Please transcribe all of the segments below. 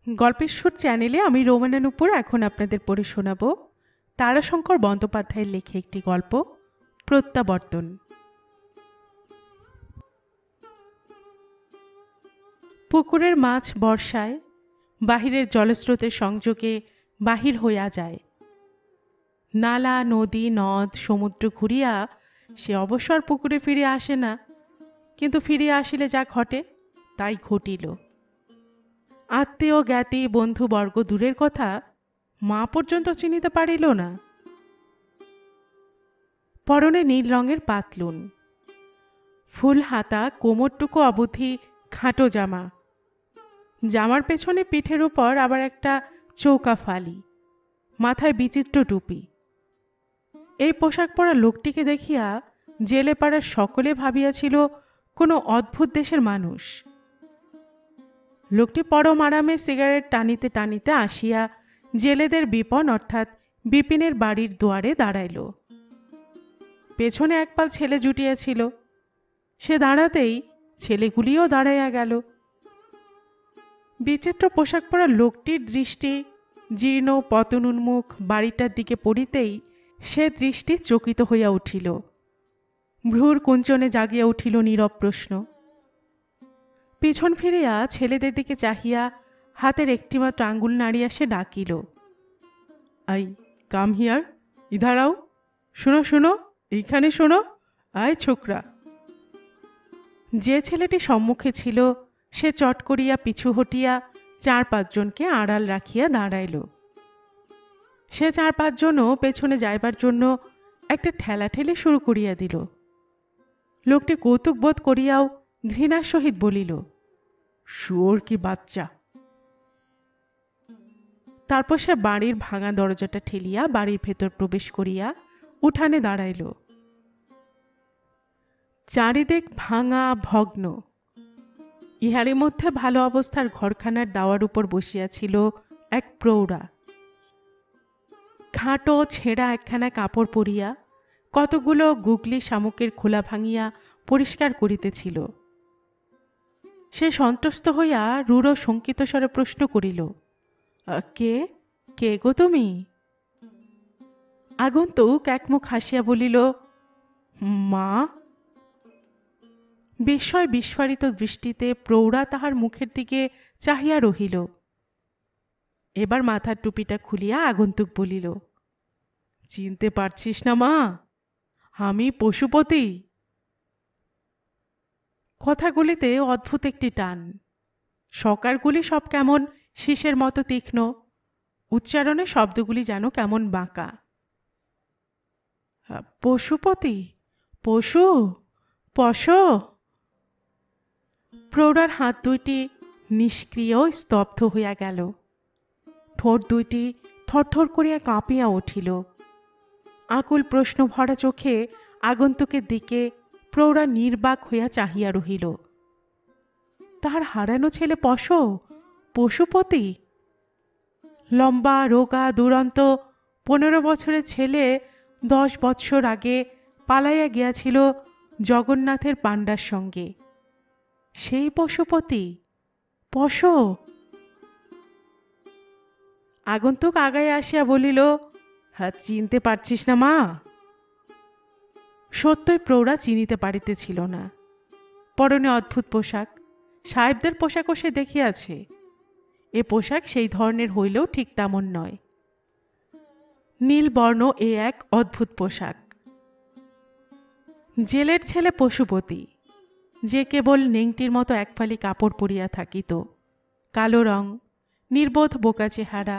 গল্পের সুর চ্যানেলে আমি রোমানা নূপুর এখন আপনাদের পড়ে শোনাব তারাশঙ্কর বন্দ্যোপাধ্যায়ের লেখা একটি গল্প, প্রত্যাবর্তন। পুকুরের মাছ বর্ষায় বাহিরের জলস্রোতের সংযোগে বাহির হইয়া যায়। নালা, নদী, নদ, সমুদ্র ঘুরিয়া সে অবসর পুকুরে ফিরে আসে না, কিন্তু ফিরে আসিলে যা ঘটে তাই ঘটিল। আত্মীয় জ্ঞাতি বন্ধুবর্গ দূরের কথা, মা পর্যন্ত চিনিতে পারিল না। পরনে নীল রঙের পাতলুন, ফুল হাতা, কোমরটুকু অবধি খাটো জামা, জামার পেছনে পিঠের উপর আবার একটা চৌকা ফালি, মাথায় বিচিত্র টুপি। এই পোশাক পরা লোকটিকে দেখিয়া জেলে পাড়ার সকলে ভাবিয়াছিল কোনো অদ্ভুত দেশের মানুষ। লোকটি পরম আরামে সিগারেট টানিতে টানিতে আসিয়া জেলেদের বিপন অর্থাৎ বিপিনের বাড়ির দুয়ারে দাঁড়াইল। পেছনে একপাল ছেলে জুটিয়াছিল, সে দাঁড়াতেই ছেলেগুলিও দাঁড়াইয়া গেল। বিচিত্র পোশাক পরা লোকটির দৃষ্টি জীর্ণ পতনোন্মুখ বাড়িটার দিকে পড়িতেই সে দৃষ্টি চকিত হইয়া উঠিল। ভ্রূর কুঞ্চনে জাগিয়া উঠিল নীরব প্রশ্ন। পিছন ফিরিয়া ছেলেদের দিকে চাহিয়া হাতের একটিমাত্র আঙ্গুল নাড়িয়া সে ডাকিল, আই কাম হিয়ার, ইধারাও, শোনো শোনো, এইখানে শোনো, আয় ছোকরা। যে ছেলেটি সম্মুখে ছিল সে চট করিয়া পিছু হটিয়া 4-5 জনকে আড়াল রাখিয়া দাঁড়াইল। সে 4-5 জনও পেছনে যাইবার জন্য একটা ঠেলাঠেলি শুরু করিয়া দিল। লোকটি কৌতুক বোধ করিয়াও ঘৃণার সহিত বলিল, শুয়োর কি বাচ্চা। তারপর সে বাড়ির ভাঙা দরজাটা ঠেলিয়া বাড়ির ভেতর প্রবেশ করিয়া উঠানে দাঁড়াইল। চারিদিক ভাঙা ভগ্ন। ইহারই মধ্যে ভালো অবস্থার ঘরখানার দাওয়ার উপর বসিয়াছিল এক প্রৌঢ়া। খাটো ছেঁড়া একখানা কাপড় পরিয়া কতগুলো গুগলি শামুকের খোলা ভাঙিয়া পরিষ্কার করিতেছিল। সে সন্ত্রস্ত হইয়া রূঢ় শঙ্কিত স্বরে প্রশ্ন করিল, কে কে গো তুমি? আগন্তুক একমুখ হাসিয়া বলিল, মা। বিস্ময় বিস্ফারিত দৃষ্টিতে প্রৌঢ়া তাহার মুখের দিকে চাহিয়া রহিল। এবার মাথার টুপিটা খুলিয়া আগন্তুক বলিল, চিনতে পারছিস না মা? আমি পশুপতি। কথাগুলিতে অদ্ভুত একটি টান। সকারগুলি সব কেমন শীষের মতো তীক্ষ্ণ, উচ্চারণে শব্দগুলি যেন কেমন বাঁকা। পশুপতি, পশু, পশ। প্রৌঢ়ার হাত দুইটি নিষ্ক্রিয় স্তব্ধ হইয়া গেল। ঠোঁট দুইটি থরথর করিয়া কাঁপিয়া উঠিল। আকুল প্রশ্ন ভরা চোখে আগন্তুকের দিকে প্রৌঢ়া নির্বাক হইয়া চাহিয়া রহিল। তাহার হারানো ছেলে পশুপতি? লম্বা, রোগা, দুরন্ত 15 বছরের ছেলে 10 বৎসর আগে পালাইয়া গিয়াছিল জগন্নাথের পাণ্ডার সঙ্গে। সেই পশুপতি? আগন্তুক আগায় আসিয়া বলিল, হ্যাঁ, চিনতে পারছিস না মা? সত্যই প্রৌঢ়া চিনিতে পারিতেছিল না। পরনে অদ্ভুত পোশাক, সাহেবদের পোশাকও সে দেখিয়াছে। এ পোশাক সেই ধরনের হইলেও ঠিক তেমন নয়। নীলবর্ণ এ এক অদ্ভুত পোশাক। জেলের ছেলে পশুপতি, যে কেবল নেংটির মতো একফালি কাপড় পরিয়া থাকিত, কালো রং, নির্বোধ বোকা চেহারা,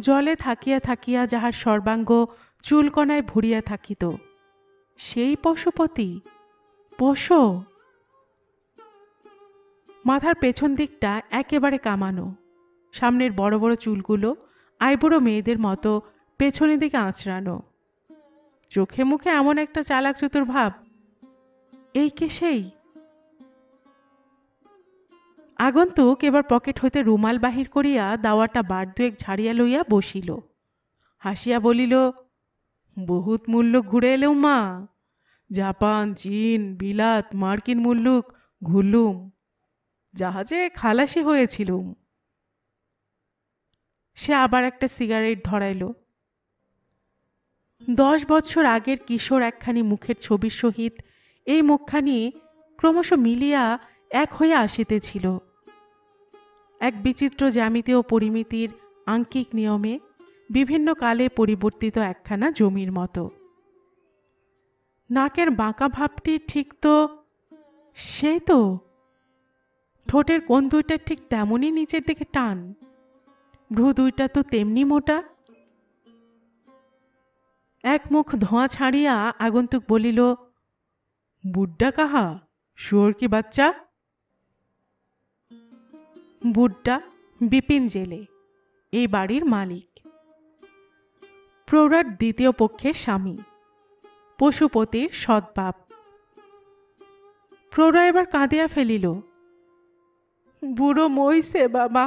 জলে থাকিয়া থাকিয়া যাহার সর্বাঙ্গ চুলকণায় ভরিয়া থাকিত, সেই পশুপতি? মাথার পেছন দিকটা একেবারে কামানো, সামনের বড় বড় চুলগুলো আইবুড়ো মেয়েদের মতো পেছনের দিকে আঁচড়ানো, চোখে মুখে এমন একটা চালাক চতুর ভাব। এই কে সেই? আগন্তুক এবার পকেট হইতে রুমাল বাহির করিয়া দাওয়াটা বার দুয়েক ঝাড়িয়া লইয়া বসিল। হাসিয়া বলিল, বহুত মুল্লুক ঘুরে এলেও মা। জাপান, চীন, বিলাত, মার্কিন মুল্লুক ঘুরলুম, জাহাজে খালাসি হয়েছিলুম। সে আবার একটা সিগারেট ধরাইল। 10 বৎসর আগের কিশোর একখানি মুখের ছবির সহিত এই মুখখানি ক্রমশ মিলিয়া এক হইয়া আসিতেছিল, এক বিচিত্র জ্যামিতি ও পরিমিতির আঙ্কিক নিয়মে বিভিন্ন কালে পরিবর্তিত একখানা জমির মতো। নাকের বাঁকা ভাবটি ঠিক তো সেই তো, ঠোঁটের কোণ দুইটা ঠিক তেমনই নিচের দিকে টান, ভ্রু দুইটা তো তেমনি মোটা। এক মুখ ধোঁয়া ছাড়িয়া আগন্তুক বলিল, বুড্ডা কাহা, শুয়োর কি বাচ্চা? বুড্ডা বিপিন জেলে, এই বাড়ির মালিক, প্রৌঢ়ার দ্বিতীয় পক্ষের স্বামী, পশুপতির সৎবাপ। প্রৌঢ়া এবার কাঁদিয়া ফেলিল, বুড়ো মইছে বাবা,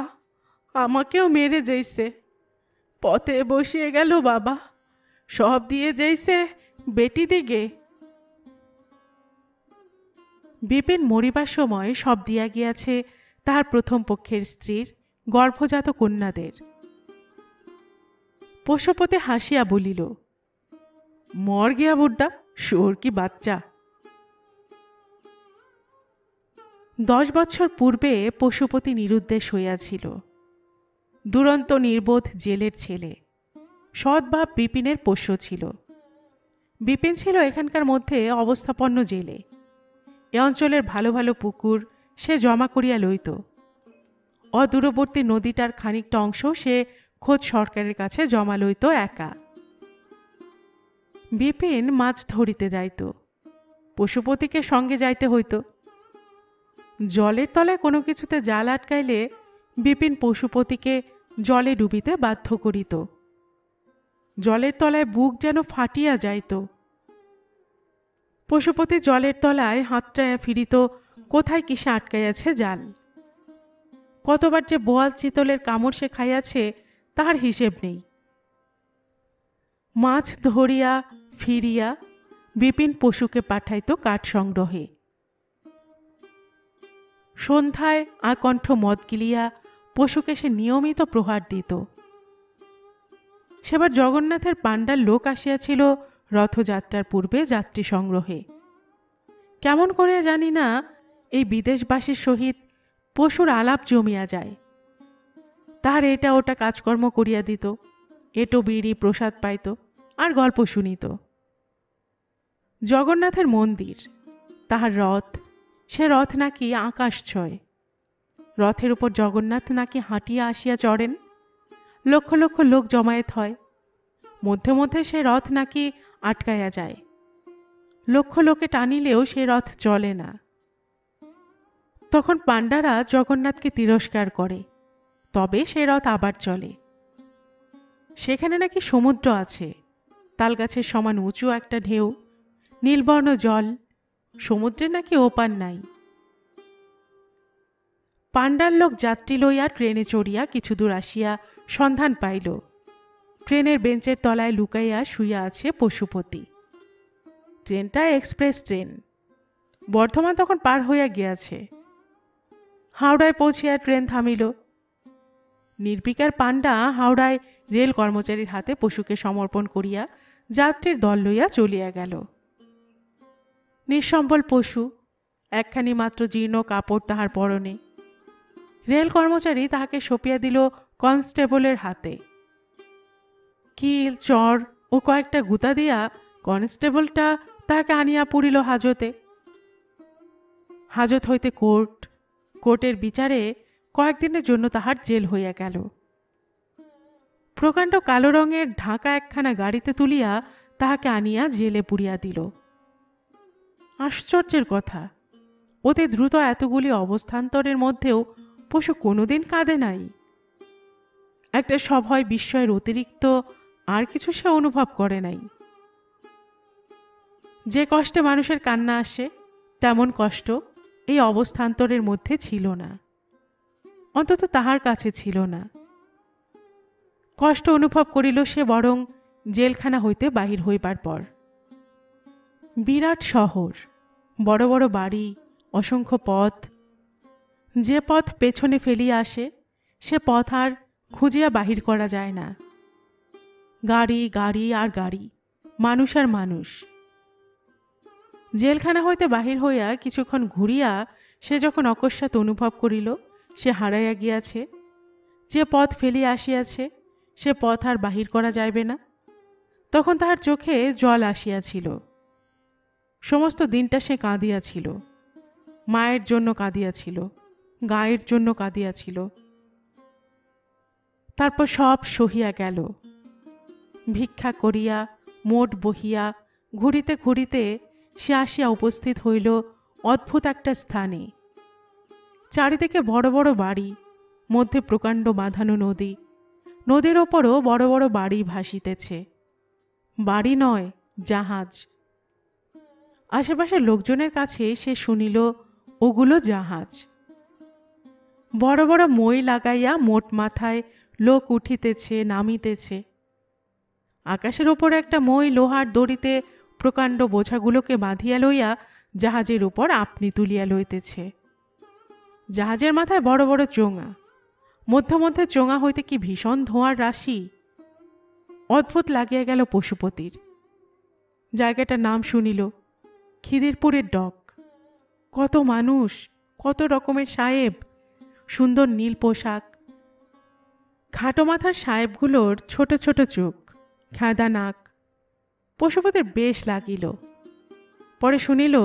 আমাকেও মেরে যাইছে, পথে বসিয়ে গেল বাবা, সব দিয়ে যাইছে বেটি দিগে। বিপিন মরিবার সময় সব দিয়া গিয়াছে তাহার প্রথম পক্ষের স্ত্রীর গর্ভজাত কন্যাদের। পশুপতি হাসিয়া বলিল, মর গিয়া বুড্ডা, শুয়োর কি বাচ্চা। 10 বৎসর পূর্বে পশুপতি নিরুদ্দেশ হইয়াছিল। দুরন্ত নির্বোধ জেলের ছেলে, সৎভাব বিপিনের পোষ্য ছিল। বিপিন ছিল এখানকার মধ্যে অবস্থাপন্ন জেলে। এ অঞ্চলের ভালো ভালো পুকুর সে জমা করিয়া লইত। অদূরবর্তী নদীটার খানিকটা অংশ সে খোদ সরকারের কাছে জমা লইত একা। বিপিন মাছ ধরিতে যাইত, পশুপতিকে সঙ্গে যাইতে হইত। জলের তলায় কোনো কিছুতে জাল আটকাইলে বিপিন পশুপতিকে জলে ডুবিতে বাধ্য করিত। জলের তলায় বুক যেন ফাটিয়া যাইত। পশুপতি জলের তলায় হাতটায় ফিরিত, কোথায় কিসে আটকাইয়াছে জাল। কতবার যে বোয়াল চিতলের কামড় সে খাইয়াছে তাহার হিসেব নেই। মাছ ধরিয়া ফিরিয়া বিপিন পশুকে পাঠাইত কাঠ সংগ্রহে। সন্ধ্যায় আকণ্ঠ মদ গিলিয়া পশুকে সে নিয়মিত প্রহার দিত। সেবার জগন্নাথের পাণ্ডার লোক আসিয়াছিল রথযাত্রার পূর্বে যাত্রী সংগ্রহে। কেমন করিয়া জানি না এই বিদেশবাসীর সহিত পশুর আলাপ জমিয়া যায়। তাহার এটা ওটা কাজকর্ম করিয়া দিত, এটো বিড়ি প্রসাদ পাইত আর গল্প শুনিত। জগন্নাথের মন্দির, তাহার রথ, সে রথ নাকি আকাশ ছয়। রথের উপর জগন্নাথ নাকি হাঁটিয়া আসিয়া চড়েন, লক্ষ লক্ষ লোক জমায়েত হয়। মধ্যে মধ্যে সে রথ নাকি আটকাইয়া যায়, লক্ষ লোকে টানিলেও সে রথ চলে না। তখন পাণ্ডারা জগন্নাথকে তিরস্কার করে, তবে সে রথ আবার চলে। সেখানে নাকি সমুদ্র আছে, তালগাছের সমান উঁচু একটা ঢেউ, নীলবর্ণ জল, সমুদ্রে নাকি ওপার নাই। পাণ্ডার লোক যাত্রী লইয়া ট্রেনে চড়িয়া কিছু দূর আসিয়া সন্ধান পাইল ট্রেনের বেঞ্চের তলায় লুকাইয়া শুইয়া আছে পশুপতি। ট্রেনটা এক্সপ্রেস ট্রেন। বর্ধমান তখন পার হইয়া গিয়াছে। হাওড়ায় পৌঁছিয়া ট্রেন থামিল। নির্বিকার পাণ্ডা হাওড়ায় রেল কর্মচারীর হাতে পশুকে সমর্পণ করিয়া যাত্রীর দল লইয়া চলিয়া গেল। নিঃসম্বল পশু, একখানি মাত্র জীর্ণ কাপড় তাহার পরনে। রেল কর্মচারী তাহাকে সঁপিয়া দিল কনস্টেবলের হাতে। কিল, চর ও কয়েকটা গুতা দিয়া কনস্টেবলটা তাহাকে আনিয়া পুরিল হাজতে। হাজত হইতে কোর্ট, কোর্টের বিচারে কয়েকদিনের জন্য তাহার জেল হইয়া গেল। প্রকাণ্ড কালো রঙের ঢাকা একখানা গাড়িতে তুলিয়া তাহাকে আনিয়া জেলে পুরিয়া দিল। আশ্চর্যের কথা, অতি দ্রুত এতগুলি অবস্থান্তরের মধ্যেও পশু কোনোদিন কাঁদে নাই। একটা সভয় বিস্ময়ের অতিরিক্ত আর কিছু সে অনুভব করে নাই। যে কষ্টে মানুষের কান্না আসে তেমন কষ্ট এই অবস্থান্তরের মধ্যে ছিল না, অন্তত তাহার কাছে ছিল না। কষ্ট অনুভব করিল সে বরং জেলখানা হইতে বাহির হইবার পর। বিরাট শহর, বড় বড় বাড়ি, অসংখ্য পথ। যে পথ পেছনে ফেলিয়া আসে সে পথ আর খুঁজিয়া বাহির করা যায় না। গাড়ি গাড়ি আর গাড়ি, মানুষ আর মানুষ। জেলখানা হইতে বাহির হইয়া কিছুক্ষণ ঘুরিয়া সে যখন অকস্মাৎ অনুভব করিল সে হারাইয়া গিয়াছে, যে পথ ফেলিয়া আসিয়াছে সে পথ আর বাহির করা যাইবে না, তখন তাহার চোখে জল আসিয়াছিল। সমস্ত দিনটা সে কাঁদিয়াছিল, মায়ের জন্য কাঁদিয়াছিল, গায়ের জন্য কাঁদিয়াছিল। তারপর সব সহিয়া গেল। ভিক্ষা করিয়া মোট বহিয়া ঘুরিতে ঘুরিতে সে আসিয়া উপস্থিত হইল অদ্ভুত একটা স্থানে। চারিদিকে বড় বড় বাড়ি, মধ্যে প্রকাণ্ড বাঁধানো নদী, নদীর ওপরও বড় বড় বাড়ি ভাসিতেছে। বাড়ি নয়, জাহাজ। আশেপাশের লোকজনের কাছে সে শুনিল ওগুলো জাহাজ। বড় বড় মই লাগাইয়া মোট মাথায় লোক উঠিতেছে নামিতেছে। আকাশের ওপর একটা মই লোহার দড়িতে প্রকাণ্ড বোঝাগুলোকে বাঁধিয়া লইয়া জাহাজের উপর আপনি তুলিয়া লইতেছে। জাহাজের মাথায় বড় বড় চোঙা, মধ্যে মধ্যে চোঙা হইতে কি ভীষণ ধোঁয়ার রাশি। অদ্ভুত লাগিয়া গেল পশুপতির। জায়গাটার নাম শুনিল খিদিরপুরের ডক। কত মানুষ, কত রকমের সাহেব, সুন্দর নীল পোশাক। খাটো মাথার সাহেবগুলোর ছোট ছোট চোখ, খেঁদা নাক। পশুপতির বেশ লাগিল। পরে শুনিল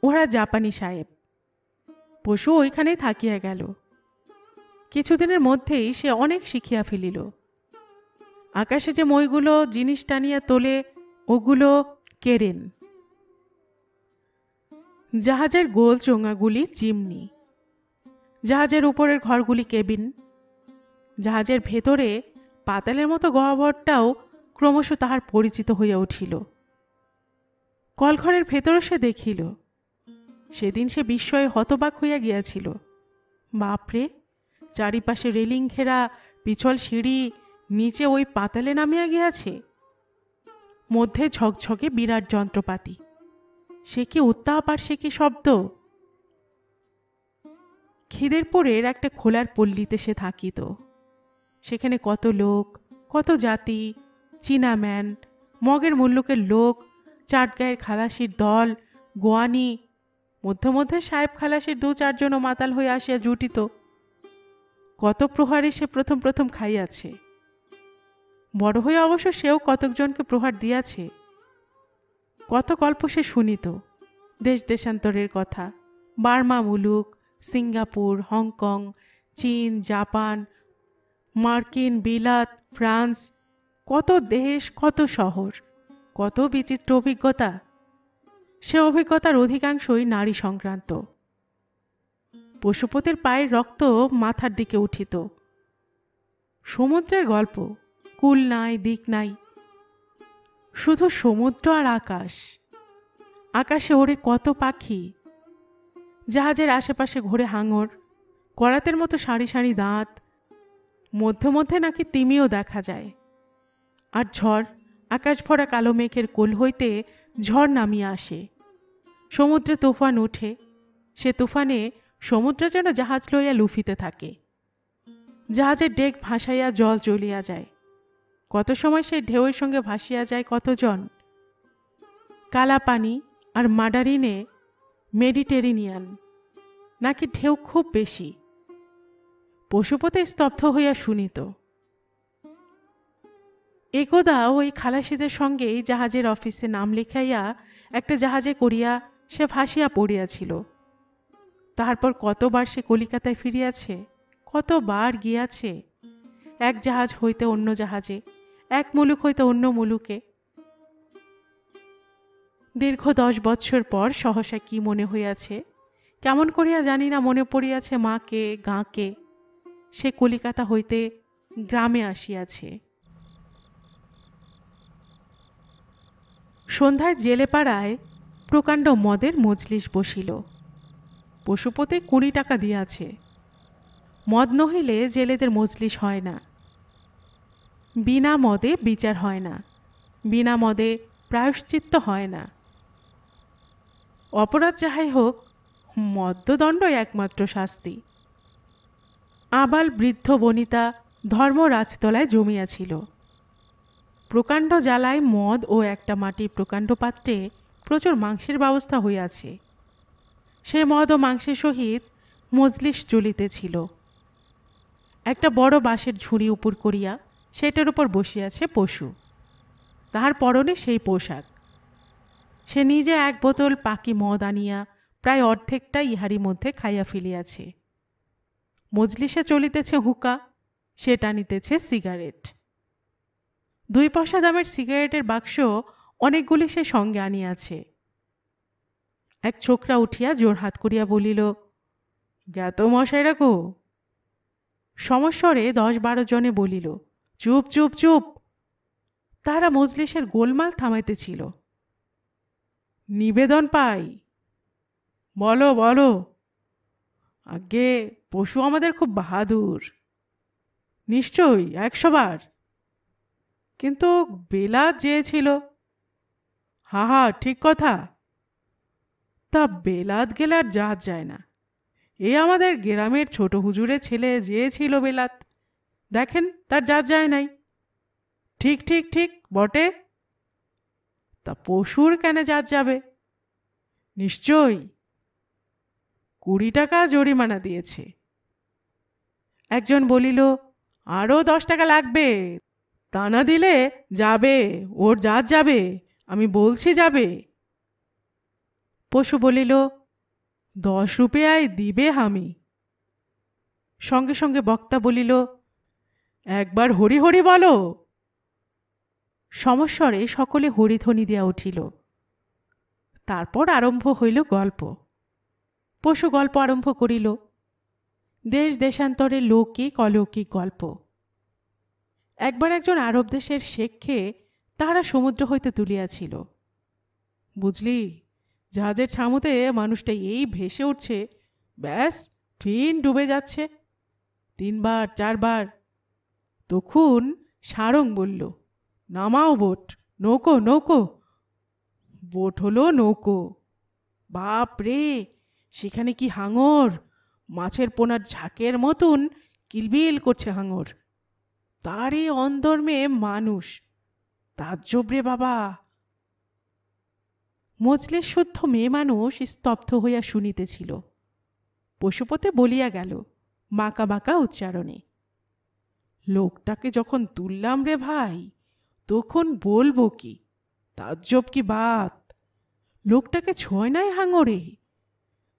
ওরা জাপানি সাহেব। পশু ওইখানেই থাকিয়া গেল। কিছুদিনের মধ্যেই সে অনেক শিখিয়া ফেলিল। আকাশে যে মইগুলো জিনিস টানিয়া তোলে ওগুলো কেরেন। জাহাজের গোল চোঙাগুলি চিমনি, জাহাজের উপরের ঘরগুলি কেবিন। জাহাজের ভেতরে পাতালের মতো গহ্বরটাও ক্রমশ তাহার পরিচিত হইয়া উঠিল। কলঘরের ভেতরও সে দেখিল। সেদিন সে বিস্ময়ে হতবাক হইয়া গিয়াছিল। বাপরে, চারিপাশে রেলিং ঘেরা পিছল সিঁড়ি, নিচে ওই পাতালে নামিয়া গিয়াছে। মধ্যে ঝকঝকে বিরাট যন্ত্রপাতি। সে কি উত্তাপ আর সে কি শব্দ! খিদিরপুরের একটা খোলার পল্লীতে সে থাকিত। সেখানে কত লোক, কত জাতি, চীনাম্যান, মগের মুল্লুকের লোক, চাটগাঁয়ের খালাসির দল, গোয়ানি, মধ্যে মধ্যে সাহেব খালাসির 2-4 মাতাল হয়ে আসিয়া জুটিত। কত প্রহারে সে প্রথম প্রথম খাইয়াছে। বড় হয়ে অবশ্য সেও কতকজনকে প্রহার দিয়াছে। কত গল্প সে শুনিত, দেশ দেশান্তরের কথা, বার্মা মুলুক, সিঙ্গাপুর, হংকং, চীন, জাপান, মার্কিন, বিলাত, ফ্রান্স, কত দেশ, কত শহর, কত বিচিত্র অভিজ্ঞতা। সে অভিজ্ঞতার অধিকাংশই নারী সংক্রান্ত। পশুপতির পায়ের রক্ত মাথার দিকে উঠিত। সমুদ্রের গল্প, কুল নাই, দিক নাই, শুধু সমুদ্র আর আকাশ। আকাশে ওড়ে কত পাখি। জাহাজের আশেপাশে ঘোরে হাঙর, করাতের মতো সারি সারি দাঁত। মধ্যে মধ্যে নাকি তিমিও দেখা যায়। আর ঝড়, আকাশ ভরা কালো মেঘের কোল হইতে ঝড় নামিয়া আসে। সমুদ্রে তুফান উঠে। সে তুফানে সমুদ্র যেন জাহাজ লইয়া লুফিতে থাকে। জাহাজের ডেক ভাসাইয়া জল চলিয়া যায়। কত সময় সেই ঢেউয়ের সঙ্গে ভাসিয়া যায় কতজন। কালা পানি আর মাডারিনে মেডিটেরিনিয়ান, নাকি ঢেউ খুব বেশি। পশুপতি স্তব্ধ হইয়া শুনিত। একদা ওই খালাসিদের সঙ্গেই জাহাজের অফিসে নাম লিখাইয়া একটা জাহাজে করিয়া সে ভাসিয়া পড়িয়াছিল। তারপর কতবার সে কলিকাতায় ফিরিয়াছে, কতবার গিয়াছে, এক জাহাজ হইতে অন্য জাহাজে, এক মুলুক হইতে অন্য মুলুকে। দীর্ঘ 10 বৎসর পর সহসা কি মনে হইয়াছে, কেমন করিয়া জানি না, মনে পড়িয়াছে মাকে, গাঁকে। সে কলিকাতা হইতে গ্রামে আসিয়াছে। সন্ধ্যায় জেলেপাড়ায় প্রকাণ্ড মদের মজলিস বসিল। পশুপতি 20 টাকা দিয়াছে। মদ নহিলে জেলেদের মজলিস হয় না। বিনা মদে বিচার হয় না, বিনা মদে প্রায়শ্চিত্ত হয় না। অপরাধ যাহাই হোক, মদ্যদণ্ডই একমাত্র শাস্তি। আবাল বৃদ্ধ বনিতা ধর্ম রাজতলায় জমিয়াছিল। প্রকাণ্ড জ্বালায় মদ ও একটা মাটির প্রকাণ্ড পাত্রে প্রচুর মাংসের ব্যবস্থা হইয়াছে। সে মদ ও মাংসের সহিত মজলিস চলিতেছিল। একটা বড় বাঁশের ঝুড়ি উপর করিয়া সেটার উপর বসিয়াছে পশু। তাহার পরনে সেই পোশাক। সে নিজে এক বোতল পাকি মদ আনিয়া প্রায় অর্ধেকটা ইহারি মধ্যে খাইয়া ফেলিয়াছে। মজলিসে চলিতেছে হুকা, সে টানিতেছে সিগারেট। 2 পয়সা দামের সিগারেটের বাক্স অনেকগুলি সে সঙ্গে আনিয়াছে। এক ছোকরা উঠিয়া জোরহাত করিয়া বলিল, জ্ঞাত মশাইরা কো? সমস্বরে 10-12 জনে বলিল, চুপ চুপ চুপ। তারা মজলিসের গোলমাল থামাইতেছিল। নিবেদন পাই। বলো বলো। আগে পশু আমাদের খুব বাহাদুর। নিশ্চয়ই 100 বার। কিন্তু বেলাত যেয়েছিল। হা হা, ঠিক কথা। তা বেলাত গেলে আর জাহাজ যায় না। এ আমাদের গ্রামের ছোট হুজুরের ছেলে যেয়েছিল বেলাত, দেখেন তার জাহাজ যায় নাই। ঠিক ঠিক ঠিক বটে। তা পশুর কেন জাহাজ যাবে? নিশ্চয়ই 20 টাকা জরিমানা দিয়েছে। একজন বলিল, আরও 10 টাকা লাগবে, তা না দিলে যাবে, ওর জাহাজ যাবে, আমি বলছি যাবে। পশু বলিল, 10 রুপিয়ায় দিবে হামি। সঙ্গে সঙ্গে বক্তা বলিল, একবার হরি হরি বলো। সমস্বরে সকলে হরিধ্বনি দিয়া উঠিল। তারপর আরম্ভ হইল গল্প। পশু গল্প আরম্ভ করিল। দেশ দেশান্তরে লৌকিক অলৌকিক গল্প। একবার একজন আরব দেশের শেখকে তাহারা সমুদ্র হইতে তুলিয়াছিল। বুঝলি, জাহাজের ছামুতে মানুষটা এই ভেসে উঠছে, ব্যাস ফিন ডুবে যাচ্ছে। 3 বার 4 বার। তখন সারং বলল, নামাও বোট, নৌকো নৌকো। বোট হলো নৌকো। বাপ রে, সেখানে কি হাঙর! মাছের পোনার ঝাঁকের মতন কিলবিল করছে হাঙর। তারই অন্দর্মে মানুষ। তাজ্জব রে বাবা! মজলিস শুদ্ধ মেয়ে মানুষ স্তব্ধ হইয়া শুনিতেছিল। পশুপতি বলিয়া গেল বাঁকা বাঁকা উচ্চারণে, লোকটাকে যখন তুললাম রে ভাই, তখন বলবো কি, তাজ্জব কি বাত! লোকটাকে ছোঁয় নাই হাঙরে।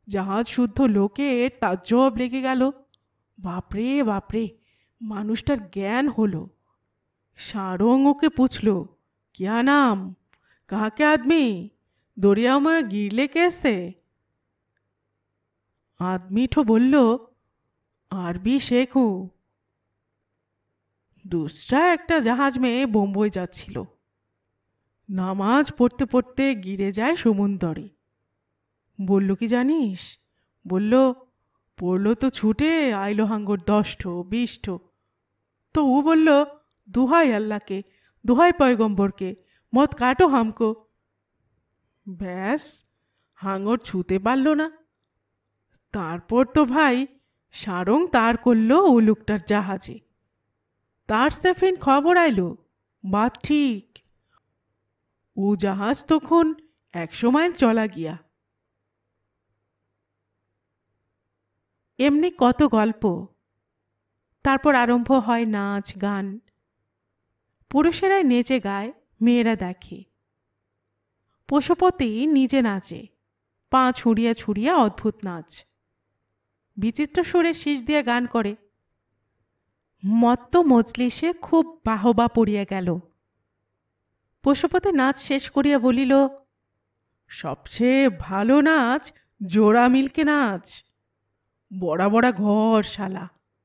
জাহাজ শুদ্ধ লোকের তাজ্জব লেগে গেল। বাপরে বাপরে, মানুষটার জ্ঞান হলো। সারং ওকে পুছল, क्या नाम, कहाँ के आदमी, दरिया में गिरले कैसे? आदमीठो বলল, আরবি শেখু। दूसरा একটা জাহাজ মেয়ে বোম্বই যাচ্ছিল। নামাজ পড়তে পড়তে গিরে যায় সমুন্দরে। বলল কি জানিস? বলল, পড়লো তো ছুটে আইলো হাঙ্গর 10ঠো 20ঠো। তো ও বলল, দুহাই আল্লাহকে, দুহাই পয়গম্বরকে, মত কাটো হামকো। ব্যাস, হাঙর ছুতে পারল না। তারপর তো ভাই সারং তার করল ও লোকটার জাহাজে। তার সেফিন খবর আইলো, বাত ঠিক। ও জাহাজ তখন 100 মাইল চলা গিয়া। এমনি কত গল্প। তারপর আরম্ভ হয় নাচ গান। পুরুষেরাই নেচে গায়, মেয়েরা দেখে। পশুপতি নিজে নাচে, পা ছুঁড়িয়া ছুঁড়িয়া অদ্ভুত নাচ। বিচিত্র সুরে শীষ দিয়া গান করে। মত্ত মজলিসে খুব বাহবা পড়িয়া গেল। পশুপতি নাচ শেষ করিয়া বলিল, সবচেয়ে ভালো নাচ জোড়া মিলকে নাচ। বড়া বড়া ঘর শালা,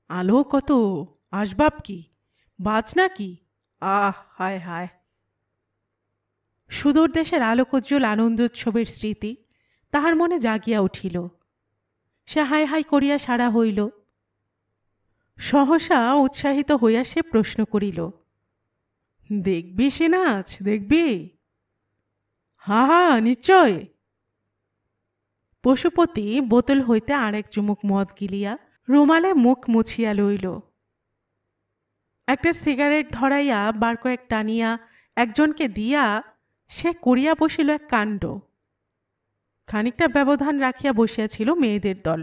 আলো কত, আসবাব কি, বাজনা কি, আহ হায় হায়! সুদূর দেশের আলোকোজ্জ্বল আনন্দোৎসবের স্মৃতি তাহার মনে জাগিয়া উঠিল। সে হাই হাই করিয়া সারা হইল। সহসা উৎসাহিত হইয়া সে প্রশ্ন করিল, দেখবি সে নাচ, দেখবি? হা হা, নিশ্চয়। পশুপতি বোতল হইতে আরেক চুমুক মদ গিলিয়া রুমালে মুখ মুছিয়া লইল। একটা সিগারেট ধরাইয়া বার কয়েক টানিয়া একজনকে দিয়া সে করিয়া বসিল এক কাণ্ড। খানিকটা ব্যবধান রাখিয়া বসিয়াছিল মেয়েদের দল।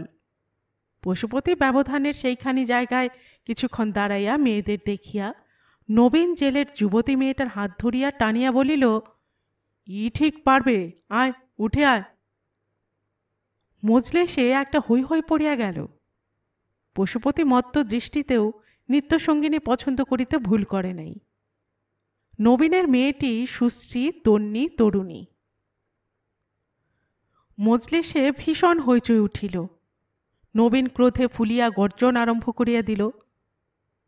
পশুপতি ব্যবধানের সেইখানি জায়গায় কিছুক্ষণ দাঁড়াইয়া মেয়েদের দেখিয়া নবীন জেলের যুবতী মেয়েটার হাত ধরিয়া টানিয়া বলিল, ই ঠিক পারবে, আয় উঠে আয়। মজলে সে একটা হৈ হৈ পড়িয়া গেল। পশুপতি মত্ত দৃষ্টিতেও নিত্যসঙ্গিনী পছন্দ করিতে ভুল করে নাই। নবীনের মেয়েটি সুশ্রী তন্বী তরুণী। মজলিসে ভীষণ হইচই উঠিল। নবীন ক্রোধে ফুলিয়া গর্জন আরম্ভ করিয়া দিল,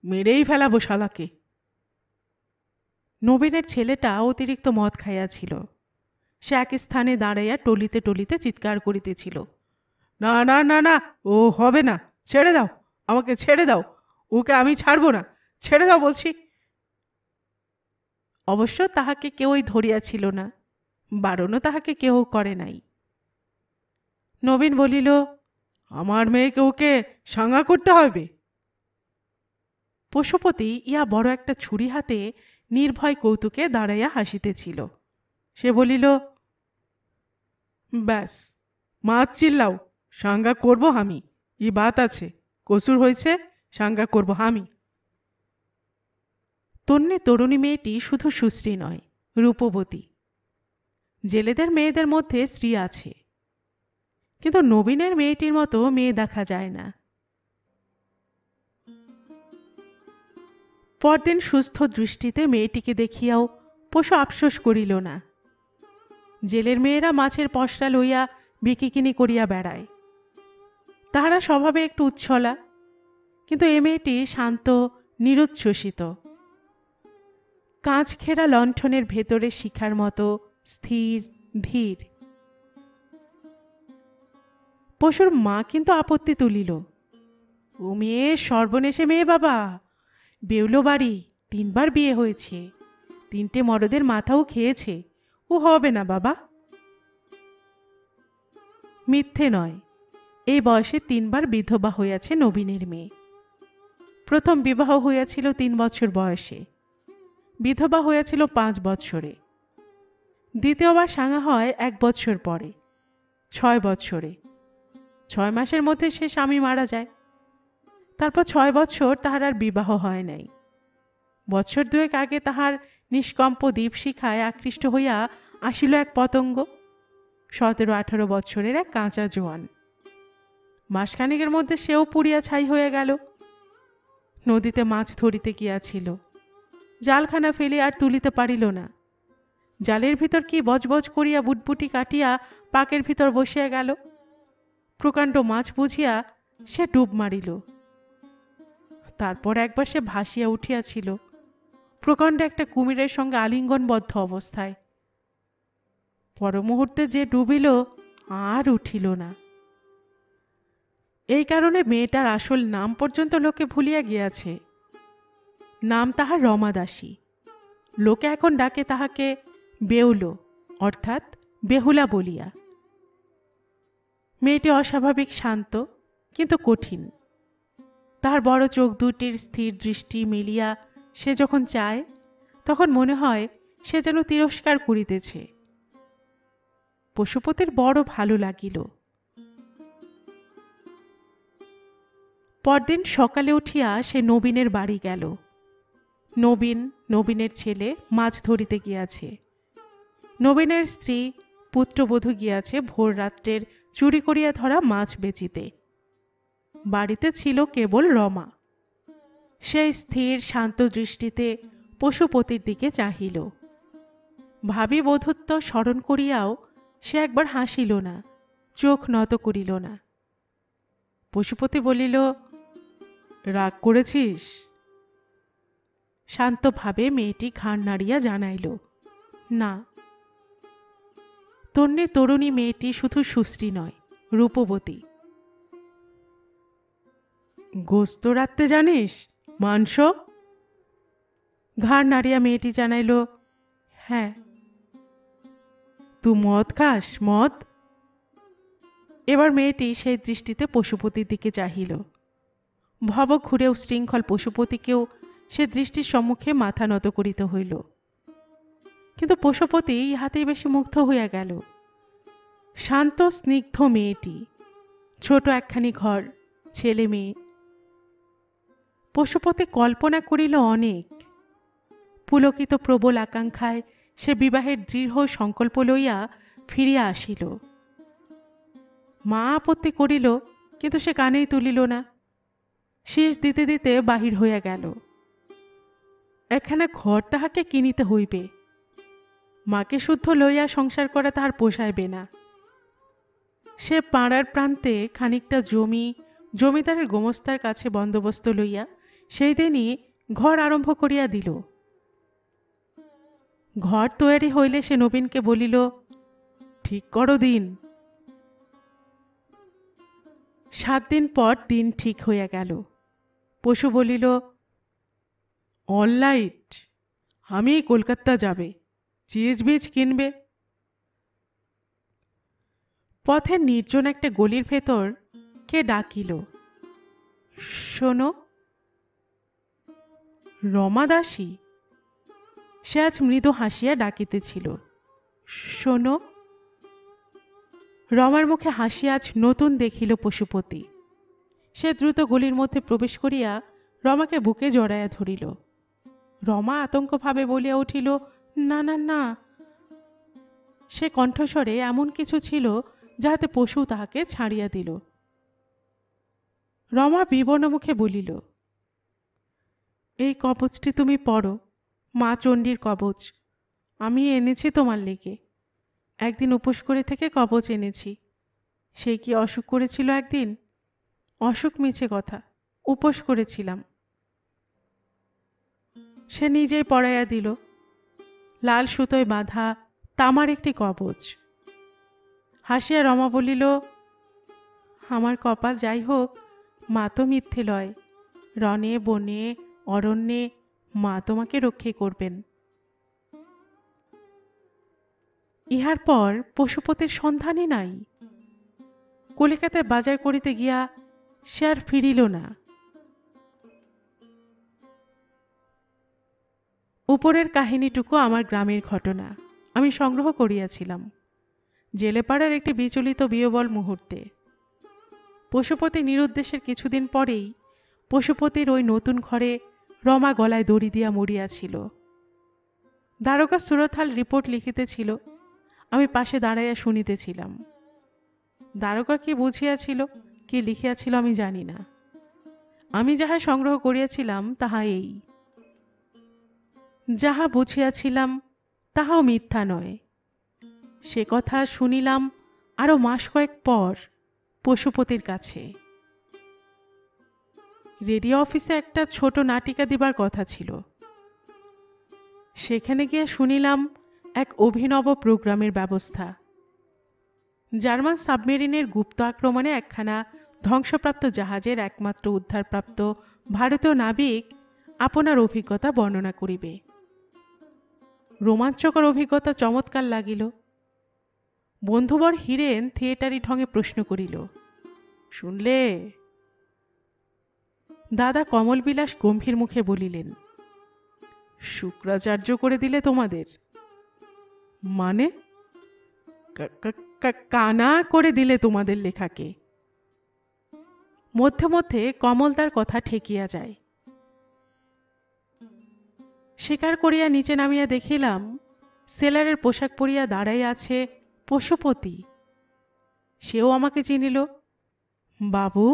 মেরেই ফেলাবো শালাকে। নবীনের ছেলেটা অতিরিক্ত মদ খাইয়াছিল। সে এক স্থানে দাঁড়াইয়া টলিতে টলিতে চিৎকার করিতেছিল, না না না না, ও হবে না, ছেড়ে দাও, আমাকে ছেড়ে দাও, ওকে আমি ছাড়ব না, ছেড়ে দাও বলছি। অবশ্য তাহাকে কেউই ধরিয়াছিল না, বারণও তাহাকে কেউ করে নাই। নবীন বলিল, আমার মেয়েকে ওকে সাঙ্গা করতে হবে। পশুপতি ইয়া বড় একটা ছুরি হাতে নির্ভয় কৌতুকে দাঁড়াইয়া হাসিতেছিল। সে বলিল, ব্যাস, মাছ চিল্লাও, সাঙ্গা করব আমি, ই বাত আছে, কসুর হয়েছে, সাঙ্গা করব আমি। তন্বী তরুণী মেয়েটি শুধু সুশ্রী নয়, রূপবতী। জেলেদের মেয়েদের মধ্যে স্ত্রী আছে, কিন্তু নবীনের মেয়েটির মতো মেয়ে দেখা যায় না। পরদিন সুস্থ দৃষ্টিতে মেয়েটিকে দেখিয়াও পশু আফসোস করিল না। জেলের মেয়েরা মাছের পসরা লইয়া বিকিকিনি করিয়া বেড়ায়। তাহারা স্বভাবে একটু উচ্ছলা, কিন্তু এ মেয়েটি শান্ত নিরুচ্ছ্বসিত, কাঁচ ঘেরা লণ্ঠনের ভেতরে শিখার মতো স্থির ধীর। পশুর মা কিন্তু আপত্তি তুলিল, ও মেয়ে সর্বনেশে মেয়ে বাবা, বেউলো বাড়ি, 3 বার বিয়ে হয়েছে, 3টে মরদের মাথাও খেয়েছে, ও হবে না বাবা। মিথ্যে নয়, এই বয়সে 3 বার বিধবা হইয়াছে নবীনের মেয়ে। প্রথম বিবাহ হইয়াছিল 3 বছর বয়সে, বিধবা হইয়াছিল 5 বৎসরে। দ্বিতীয়বার সাঙ্গা হয় 1 বৎসর পরে, 6 বৎসরে। 6 মাসের মধ্যে সে স্বামী মারা যায়। তারপর 6 বৎসর তাহার আর বিবাহ হয় নাই। বৎসর 2 আগে তাহার নিষ্কম্প দীপশিখায় আকৃষ্ট হইয়া আসিল এক পতঙ্গ, 17-18 বৎসরের এক কাঁচা জোয়ান। মাসখানেকের মধ্যে সেও পুড়িয়া ছাই হয়ে গেল। নদীতে মাছ ধরিতে গিয়াছিল, জালখানা ফেলে আর তুলিতে পারিল না। জালের ভিতর কি বজবজ করিয়া বুটবুটি কাটিয়া পাকের ভিতর বসিয়া গেল। প্রকাণ্ড মাছ বুঝিয়া সে ডুব মারিল। তারপর একবার সে ভাসিয়া উঠিয়াছিল, প্রকাণ্ড একটা কুমিরের সঙ্গে আলিঙ্গনবদ্ধ অবস্থায়। পর মুহূর্তে যে ডুবিল, আর উঠিল না। এই কারণে মেয়েটার আসল নাম পর্যন্ত লোকে ভুলিয়া গিয়াছে। নাম তাহার রমা দাসী। লোকে এখন ডাকে তাহাকে বেউলো, অর্থাৎ বেহুলা বলিয়া। মেয়েটি অস্বাভাবিক শান্ত, কিন্তু কঠিন। তাহার বড় চোখ দুটির স্থির দৃষ্টি মিলিয়া সে যখন চায়, তখন মনে হয় সে যেন তিরস্কার করিতেছে। পশুপতির বড় ভালো লাগিল। পরদিন সকালে উঠিয়া সে নবীনের বাড়ি গেল। নবীনের ছেলে মাছ ধরিতে গিয়াছে। নবীনের স্ত্রী পুত্রবধূ গিয়াছে ভোর রাত্রের চুরি করিয়া ধরা মাছ বেচিতে। বাড়িতে ছিল কেবল রমা। সেই স্থির শান্ত দৃষ্টিতে পশুপতির দিকে চাহিল। ভাবী বধূত্ব স্মরণ করিয়াও সে একবার হাসিল না, চোখ নত করিল না। পশুপতি বলিল, রাগ করেছিস? শান্তভাবে মেয়েটি ঘাড় নাড়িয়া জানাইল, না। তন্বী তরুণী মেয়েটি শুধু সুশ্রী নয়, রূপবতী। গোস্ত রাখতে জানিস? মাংস? ঘাড় নাড়িয়া মেয়েটি জানাইল, হ্যাঁ। তুই মদ খাস? মদ? এবার মেয়েটি সেই দৃষ্টিতে পশুপতির দিকে চাহিল। ভব ঘুরে উশৃঙ্খল পশুপতিকেও সে দৃষ্টির সম্মুখে মাথা নত করিতে হইল। কিন্তু পশুপতি ইহাতেই বেশি মুগ্ধ হইয়া গেল। শান্ত স্নিগ্ধ মেয়েটি, ছোট একখানি ঘর, ছেলে মেয়ে। পশুপতি কল্পনা করিল অনেক। পুলকিত প্রবল আকাঙ্ক্ষায় সে বিবাহের দৃঢ় সংকল্প লইয়া ফিরিয়া আসিল। মা আপত্তি করিল, কিন্তু সে কানেই তুলিল না। শীষ দিতে দিতে বাহির হইয়া গেল। একখানা ঘর তাহাকে কিনিতে হইবে। মাকে শুদ্ধ লইয়া সংসার করা তাহার পোষাইবে না। সে পাড়ার প্রান্তে খানিকটা জমি জমিদারের গোমস্তার কাছে বন্দোবস্ত লইয়া সেই দিনই ঘর আরম্ভ করিয়া দিল। ঘর তৈয়ারি হইলে সে নবীনকে বলিল, ঠিক করো দিন। 7 দিন পর দিন ঠিক হইয়া গেল। পশু বলিল, অলরাইট, আমি কলকাতা যাবে, চিজ বীজ কিনবে। পথের নির্জন একটা গলির ভেতর কে ডাকিল, শোনো। রমা দাসী। সে আজ মৃদু হাসিয়া ডাকিতেছিল, শোনো। রমার মুখে হাসি আজ নতুন দেখিল পশুপতি। সে দ্রুত গলির মধ্যে প্রবেশ করিয়া রমাকে বুকে জড়াইয়া ধরিল। রমা আতঙ্কভাবে বলিয়া উঠিল, না না না। সে কণ্ঠস্বরে এমন কিছু ছিল যাহাতে পশু তাহাকে ছাড়িয়া দিল। রমা বিবর্ণ মুখে বলিল, এই কবচটি তুমি পড়ো, মা চণ্ডীর কবচ। আমি এনেছি তোমার লেগে। একদিন উপোস করে থেকে কবচ এনেছি। সে কি অসুখ করেছিল একদিন? অসুখ মিছে কথা, উপোস করেছিলাম। সে নিজেই পড়াইয়া দিল। লাল সুতোয় বাঁধা তামার একটি কবচ। হাসিয়া রমা বলিল, আমার কপাল যাই হোক, মা তো মিথ্যে লয়। রণে বনে অরণ্যে মা তোমাকে রক্ষে করবেন। ইহার পর পশুপতির সন্ধানই নাই। কলিকাতায় বাজার করিতে গিয়া সে আর ফিরিল না। উপরের কাহিনীটুকু আমার গ্রামের ঘটনা। আমি সংগ্রহ করিয়াছিলাম জেলেপাড়ার একটি বিচলিত বিহবল মুহূর্তে। পশুপতি নিরুদ্দেশের কিছুদিন পরেই পশুপতির ওই নতুন ঘরে রমা গলায় দড়ি দিয়া মরিয়াছিল। দারোগা সুরথাল রিপোর্ট লিখিতেছিল, আমি পাশে দাঁড়াইয়া শুনিতেছিলাম। দারোগা কি বুঝিয়াছিল, কি লিখিয়াছিল আমি জানি না। আমি যাহা সংগ্রহ করিয়াছিলাম তাহা এই। যাহা বুঝিয়াছিলাম তাহাও মিথ্যা নয়। সে কথা শুনিলাম আরো মাস কয়েক পর পশুপতির কাছে। রেডিও অফিসে একটা ছোট নাটিকা দিবার কথা ছিল। সেখানে গিয়ে শুনিলাম এক অভিনব প্রোগ্রামের ব্যবস্থা। জার্মান সাবমেরিনের গুপ্ত আক্রমণে একখানা ধ্বংসপ্রাপ্ত জাহাজের একমাত্র উদ্ধারপ্রাপ্ত ভারতীয় নাবিক আপনার অভিজ্ঞতা বর্ণনা করিবে। রোমাঞ্চকর অভিজ্ঞতা চমৎকার লাগিল। বন্ধুবর হীরেন থিয়েটারি ঢঙে প্রশ্ন করিল, শুনলে? দাদা কমলবিলাস গম্ভীর মুখে বলিলেন, শুক্রাচার্য করে দিলে তোমাদের? মানে? কানা করে দিলে তোমাদের লেখাকে। মধ্যে মধ্যে কমলদার কথা ঠেকিয়া যায়। স্বীকার করিয়া নিচে নামিয়া দেখিলাম সেলারের পোশাক পরিয়া দাঁড়াইয়া আছে পশুপতি। সেও আমাকে চিনিল। বাবু?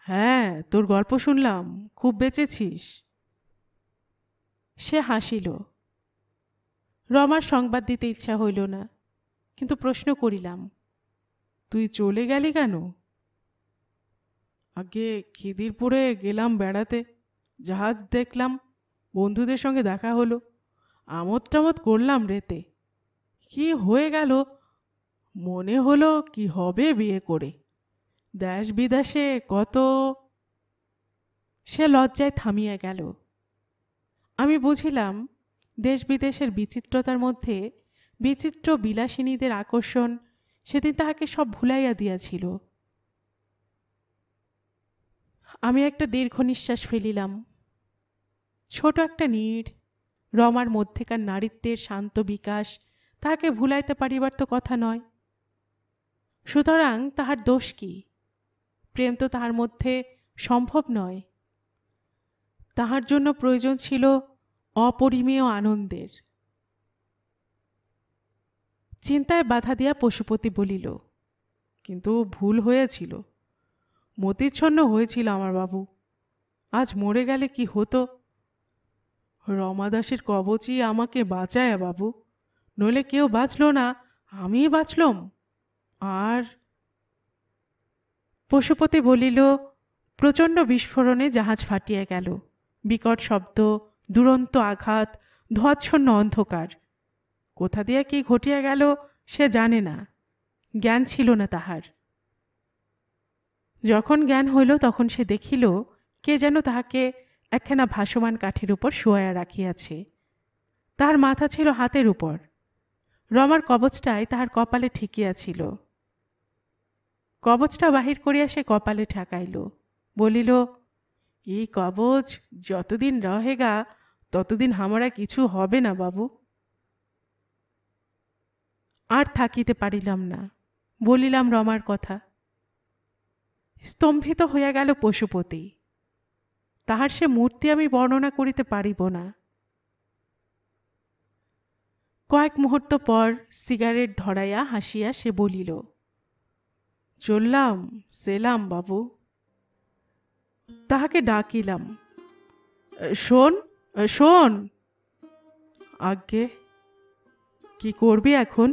হ্যাঁ, তোর গল্প শুনলাম, খুব বেঁচেছিস। সে হাসিল। রমার সংবাদ দিতে ইচ্ছা হইল না, কিন্তু প্রশ্ন করিলাম, তুই চলে গেলি কেন? আগে খিদিরপুরে গেলাম বেড়াতে, জাহাজ দেখলাম, বন্ধুদের সঙ্গে দেখা হলো, আমোদ টামোদ করলাম রেতে। কি হয়ে গেল, মনে হলো কি হবে বিয়ে করে। দেশ বিদেশে কত। সে লজ্জায় থামিয়া গেল। আমি বুঝিলাম দেশ বিদেশের বিচিত্রতার মধ্যে বিচিত্র বিলাসিনীদের আকর্ষণ সেদিন তাহাকে সব ভুলাইয়া দিয়াছিল। আমি একটা দীর্ঘ নিঃশ্বাস ফেলিলাম। ছোট একটা নীড়, রমার মধ্যেকার নারীত্বের শান্ত বিকাশ তাহাকে ভুলাইতে পারিবার তো কথা নয়। সুতরাং তাহার দোষ কি? প্রেম তো তাহার মধ্যে সম্ভব নয়। তাহার জন্য প্রয়োজন ছিল অপরিমেয় আনন্দের। চিন্তায় বাধা দিয়া পশুপতি বলিল, কিন্তু ভুল হয়েছিল, মতিচ্ছন্ন হয়েছিল আমার বাবু। আজ মরে গেলে কি হতো? রমাদাসের কবচই আমাকে বাঁচায় বাবু, নইলে কেউ বাঁচল না, আমিই বাঁচলুম। আর পশুপতি বলিল, প্রচণ্ড বিস্ফোরণে জাহাজ ফাটিয়া গেল। বিকট শব্দ, দুরন্ত আঘাত, ধোঁয়াচ্ছন্ন অন্ধকার। কোথা দিয়া কি ঘটিয়া গেল সে জানে না, জ্ঞান ছিল না তাহার। যখন জ্ঞান হইল তখন সে দেখিল কে যেন তাহাকে একখানা ভাসমান কাঠের উপর শোয়াইয়া রাখিয়াছে। তাহার মাথা ছিল হাতের উপর, রমার কবচটাই তাহার কপালে ঠেকিয়াছিল। কবচটা বাহির করিয়া সে কপালে ঠেকাইল, বলিল, এই কবচ যতদিন রহেগা ততদিন হামারা কিছু হবে না বাবু। আর থাকিতে পারিলাম না, বলিলাম রমার কথা। স্তম্ভিত হইয়া গেল পশুপতি। তাহার সে মূর্তি আমি বর্ণনা করিতে পারিব না। কয়েক মুহূর্ত পর সিগারেট ধরাইয়া হাসিয়া সে বলিল, চললাম সেলাম বাবু। তাহাকে ডাকিলাম, শোন শোন। আজ্ঞে, কি করবি এখন?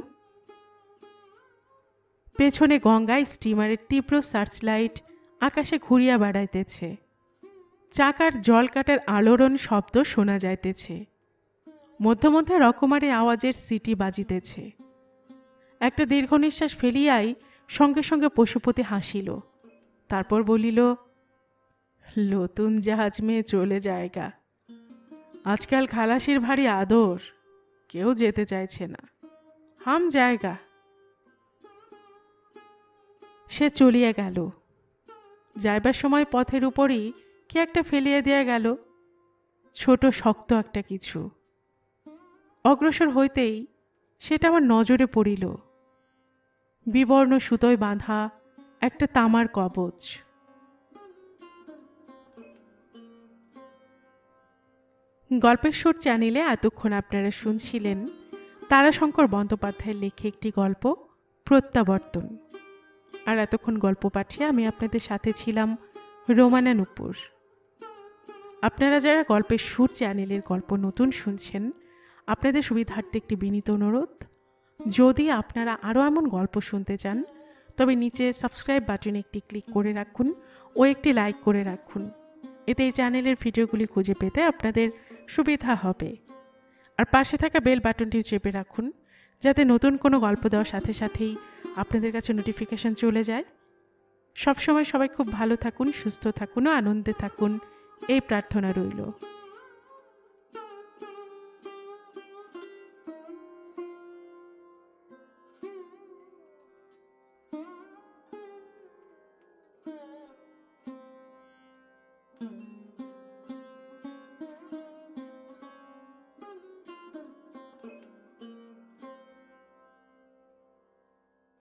পেছনে গঙ্গায় স্টিমারের তীব্র সার্চলাইট আকাশে ঘুরিয়া বেড়াইতেছে। চাকার জল কাটার আলোড়ন শব্দ শোনা যাইতেছে। মধ্যে মধ্যে রকমারি আওয়াজের সিটি বাজিতেছে। একটা দীর্ঘ নিঃশ্বাস ফেলিয়াই সঙ্গে সঙ্গে পশুপতি হাসিল। তারপর বলিল, নতুন জাহাজ মেয়ে চলে যায়গা। আজকাল খালাসির ভারী আদর, কেউ যেতে চাইছে না, হাম জায়গা। সে চলিয়া গেল। যাইবার সময় পথের উপরই কে একটা ফেলিয়া দিয়া গেল, ছোট শক্ত একটা কিছু। অগ্রসর হইতেই সেটা আমার নজরে পড়িল। বিবর্ণ সুতোয় বাঁধা একটা তামার কবচ। গল্পের সুর চ্যানেলে এতক্ষণ আপনারা শুনছিলেন তারাশঙ্কর বন্দ্যোপাধ্যায়ের লেখা একটি গল্প, প্রত্যাবর্তন। আর এতক্ষণ গল্প পাঠিয়ে আমি আপনাদের সাথে ছিলাম রোমানা নুপুর। আপনারা যারা গল্পের সুর চ্যানেলের গল্প নতুন শুনছেন, আপনাদের সুবিধার্থে একটি বিনীত অনুরোধ, যদি আপনারা আরও এমন গল্প শুনতে চান তবে নিচে সাবস্ক্রাইব বাটনে একটি ক্লিক করে রাখুন ও একটি লাইক করে রাখুন। এতে এই চ্যানেলের ভিডিওগুলি খুঁজে পেতে আপনাদের সুবিধা হবে। আর পাশে থাকা বেল বাটনটি চেপে রাখুন, যাতে নতুন কোনো গল্প দেওয়ার সাথে সাথেই আপনাদের কাছে নোটিফিকেশন চলে যায়। সবসময় সবাই খুব ভালো থাকুন, সুস্থ থাকুন ও আনন্দে থাকুন, এই প্রার্থনা রইল।